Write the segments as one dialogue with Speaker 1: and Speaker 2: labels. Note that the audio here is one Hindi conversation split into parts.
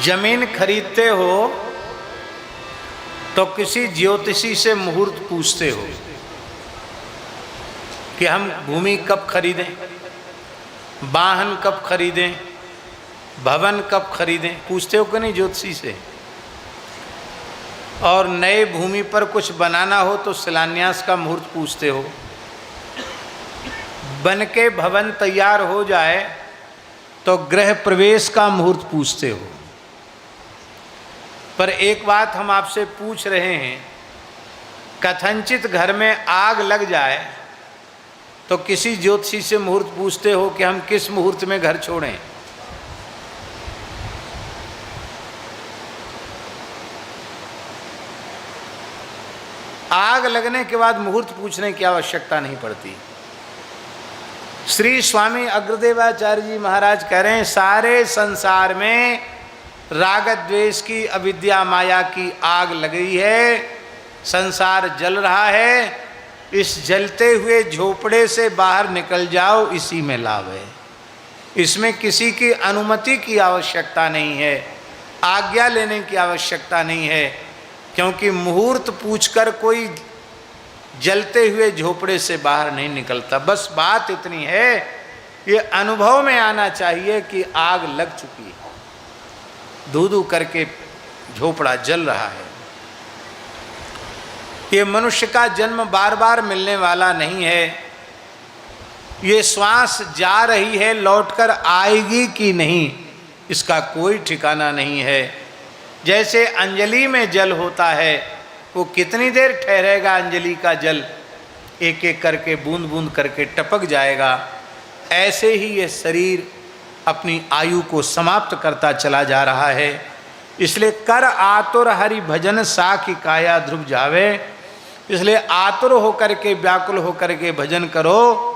Speaker 1: जमीन खरीदते हो तो किसी ज्योतिषी से मुहूर्त पूछते हो कि हम भूमि कब खरीदें, वाहन कब खरीदें, भवन कब खरीदें, पूछते हो कि नहीं ज्योतिषी से। और नए भूमि पर कुछ बनाना हो तो शिलान्यास का मुहूर्त पूछते हो। बन के भवन तैयार हो जाए तो गृह प्रवेश का मुहूर्त पूछते हो। पर एक बात हम आपसे पूछ रहे हैं, कथनचित घर में आग लग जाए तो किसी ज्योतिषी से मुहूर्त पूछते हो कि हम किस मुहूर्त में घर छोड़ें। आग लगने के बाद मुहूर्त पूछने की आवश्यकता नहीं पड़ती। श्री स्वामी अग्रदेवाचार्य जी महाराज कह रहे हैं, सारे संसार में राग द्वेष की अविद्या माया की आग लगी है, संसार जल रहा है। इस जलते हुए झोपड़े से बाहर निकल जाओ, इसी में लाभ है। इसमें किसी की अनुमति की आवश्यकता नहीं है, आज्ञा लेने की आवश्यकता नहीं है, क्योंकि मुहूर्त पूछकर कोई जलते हुए झोपड़े से बाहर नहीं निकलता। बस बात इतनी है, ये अनुभव में आना चाहिए कि आग लग चुकी है, धू धू करके झोपड़ा जल रहा है। ये मनुष्य का जन्म बार बार मिलने वाला नहीं है। ये श्वास जा रही है, लौटकर आएगी कि नहीं, इसका कोई ठिकाना नहीं है। जैसे अंजलि में जल होता है, वो कितनी देर ठहरेगा, अंजलि का जल एक एक करके बूंद बूंद करके टपक जाएगा। ऐसे ही ये शरीर अपनी आयु को समाप्त करता चला जा रहा है। इसलिए कर आतुर हरि भजन साखी काया ध्रुव जावे। इसलिए आतुर होकर के, व्याकुल होकर के भजन करो,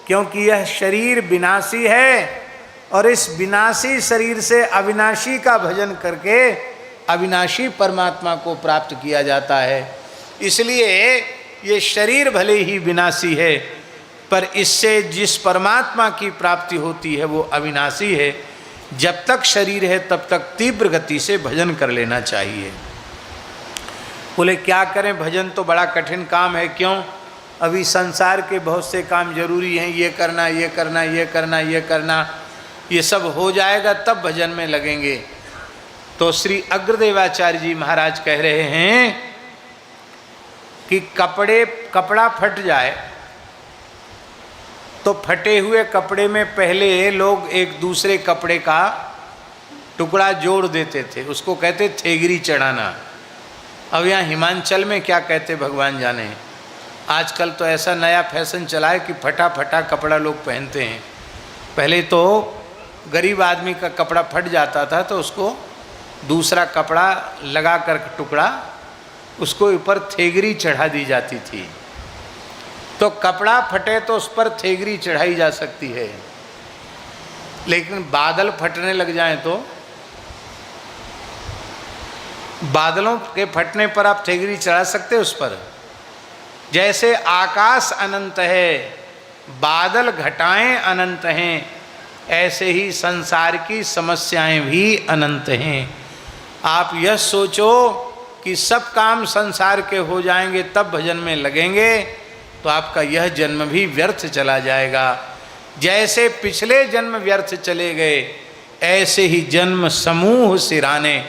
Speaker 1: क्योंकि यह शरीर विनाशी है और इस विनाशी शरीर से अविनाशी का भजन करके अविनाशी परमात्मा को प्राप्त किया जाता है। इसलिए ये शरीर भले ही विनाशी है, पर इससे जिस परमात्मा की प्राप्ति होती है वो अविनाशी है। जब तक शरीर है तब तक तीव्र गति से भजन कर लेना चाहिए। बोले क्या करें, भजन तो बड़ा कठिन काम है। क्यों? अभी संसार के बहुत से काम जरूरी हैं, ये करना ये करना ये करना ये करना, ये सब हो जाएगा तब भजन में लगेंगे। तो श्री अग्रदेवाचार्य जी महाराज कह रहे हैं कि कपड़ा फट जाए तो फटे हुए कपड़े में पहले लोग एक दूसरे कपड़े का टुकड़ा जोड़ देते थे, उसको कहते थेगरी चढ़ाना। अब यहाँ हिमाचल में क्या कहते भगवान जाने। आजकल तो ऐसा नया फैशन चला है कि फटा फटा कपड़ा लोग पहनते हैं। पहले तो गरीब आदमी का कपड़ा फट जाता था तो उसको दूसरा कपड़ा लगा कर टुकड़ा, उसको ऊपर थेगरी चढ़ा दी जाती थी। तो कपड़ा फटे तो उस पर थेगरी चढ़ाई जा सकती है, लेकिन बादल फटने लग जाएं तो बादलों के फटने पर आप थेगरी चढ़ा सकते हो उस पर। जैसे आकाश अनंत है, बादल घटाएं अनंत हैं, ऐसे ही संसार की समस्याएं भी अनंत हैं। आप यह सोचो कि सब काम संसार के हो जाएंगे तब भजन में लगेंगे तो आपका यह जन्म भी व्यर्थ चला जाएगा। जैसे पिछले जन्म व्यर्थ चले गए, ऐसे ही जन्म समूह सिराने,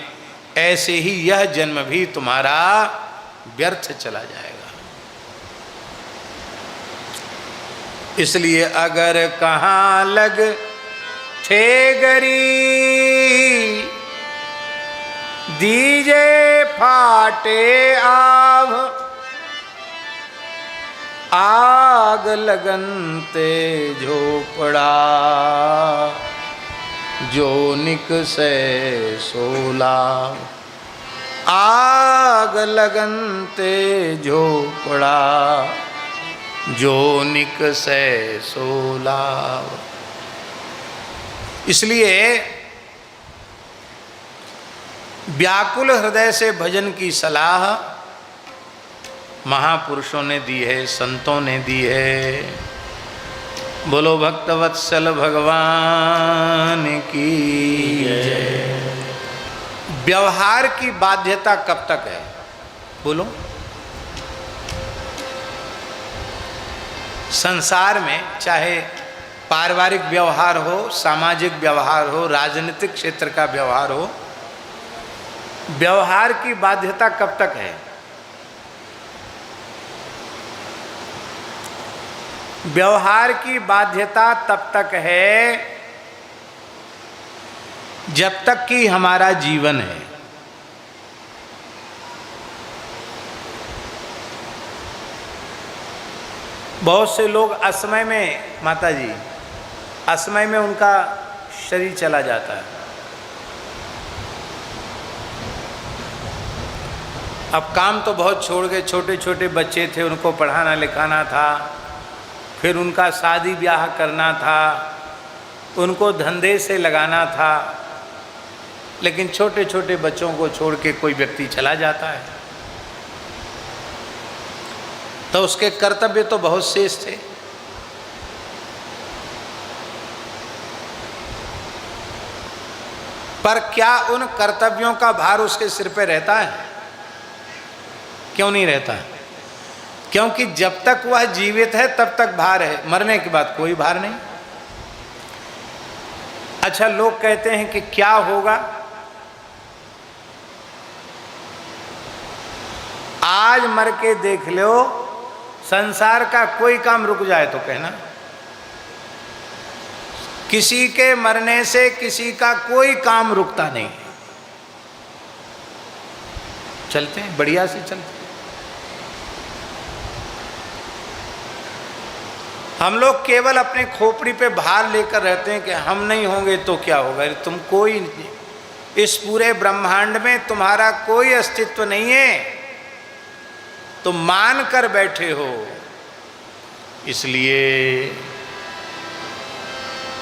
Speaker 1: ऐसे ही यह जन्म भी तुम्हारा व्यर्थ चला जाएगा। इसलिए अगर कहाँ लग थेगरी, दीजे फाटे आग लगनते झोपड़ा, जोनिक से सोला। आग लगनते झोपड़ा, जोनिक से सोला। इसलिए व्याकुल हृदय से भजन की सलाह महापुरुषों ने दी है, संतों ने दी है। बोलो भक्तवत्सल भगवान की जय। व्यवहार की बाध्यता कब तक है? बोलो। संसार में चाहे पारिवारिक व्यवहार हो, सामाजिक व्यवहार हो, राजनीतिक क्षेत्र का व्यवहार हो, व्यवहार की बाध्यता कब तक है? व्यवहार की बाध्यता तब तक है जब तक कि हमारा जीवन है। बहुत से लोग असमय में, माता जी, असमय में उनका शरीर चला जाता है। अब काम तो बहुत छोड़ गए, छोटे छोटे बच्चे थे, उनको पढ़ाना लिखाना था, फिर उनका शादी ब्याह करना था, उनको धंधे से लगाना था, लेकिन छोटे छोटे बच्चों को छोड़ के कोई व्यक्ति चला जाता है तो उसके कर्तव्य तो बहुत शेष थे। पर क्या उन कर्तव्यों का भार उसके सिर पे रहता है? क्यों नहीं रहता है? क्योंकि जब तक वह जीवित है तब तक भार है, मरने के बाद कोई भार नहीं। अच्छा, लोग कहते हैं कि क्या होगा, आज मर के देख लो, संसार का कोई काम रुक जाए तो कहना। किसी के मरने से किसी का कोई काम रुकता नहीं, चलते हैं, बढ़िया से चलते हैं। हम लोग केवल अपने खोपड़ी पे भार लेकर रहते हैं कि हम नहीं होंगे तो क्या होगा। तुम कोई नहीं, इस पूरे ब्रह्मांड में तुम्हारा कोई अस्तित्व नहीं है, तुम मान कर बैठे हो। इसलिए